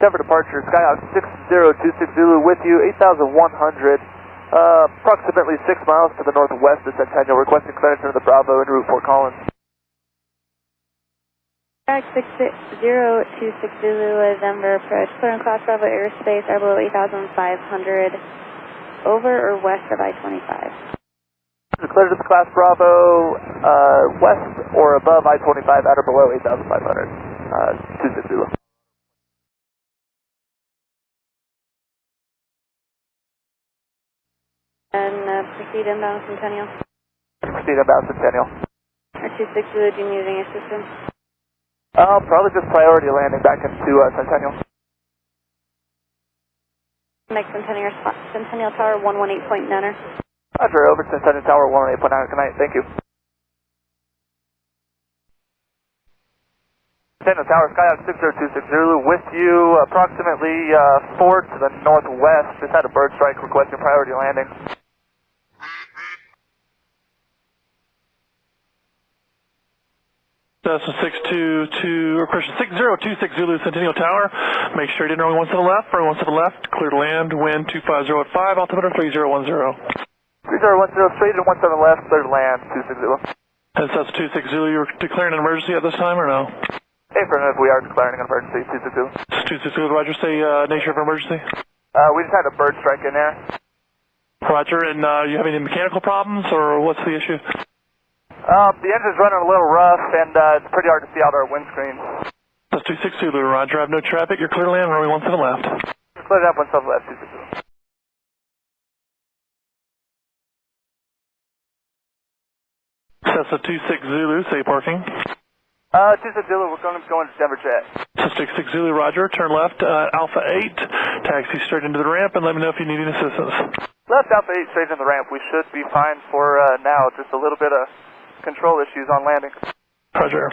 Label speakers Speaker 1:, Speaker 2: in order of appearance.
Speaker 1: Denver departure, Skyhawk 6026 Zulu with you, 8,100, approximately 6 miles to the northwest of Centennial, requesting clearance into the Bravo en route Fort Collins.
Speaker 2: Skyhawk 6026 Zulu, Denver approach, clear on class Bravo airspace, are below 8,500, over or west of I-25.
Speaker 1: Clear to the class Bravo, west or above I-25 at or below 8,500, 26 Zulu.
Speaker 2: And proceed inbound Centennial.
Speaker 1: Proceed inbound Centennial.
Speaker 2: Or 26 Zulu, do you need any assistance?
Speaker 1: Probably just priority landing back into Centennial.
Speaker 2: Next Centennial Tower 118.9er.
Speaker 1: Roger, over to Centennial Tower 118.9. Good night, thank you. Centennial Tower, Skyhawk 6026 Zulu with you, approximately 4 to the northwest. Just had a bird strike requesting priority landing.
Speaker 3: Cessna 622, or question 6026 Zulu, Centennial Tower. Make sure you didn't run once to the left, run once to the left, clear to land, wind 250 at 5, altimeter 3010.
Speaker 1: 3010, straight and 17 left, clear to land, 26 Zulu.
Speaker 3: And Cessna 26 Zulu, you're declaring an emergency at this time or no?
Speaker 1: Affirmative, we are declaring an emergency, 26 Zulu.
Speaker 3: 26 Zulu, Roger, say nature of emergency.
Speaker 1: We just had a bird strike in there.
Speaker 3: Roger, and you have any mechanical problems, or what's the issue?
Speaker 1: The engine's running a little rough, and it's pretty hard to see out our windscreen.
Speaker 3: That's 26 Zulu, Roger. I have no traffic. You're clear to land, running once to the left.
Speaker 1: Clear up, 1 to the left, 26 Zulu.
Speaker 3: Cessna 26 Zulu, say parking.
Speaker 1: 26 Zulu, we're going to Denver Jet.
Speaker 3: Cessna 26 Zulu, Roger. Turn left, Alpha 8. Taxi straight into the ramp, and let me know if you need any assistance.
Speaker 1: Left Alpha 8 straight into the ramp. We should be fine for now. Just a little bit of control issues on landing.
Speaker 3: Roger.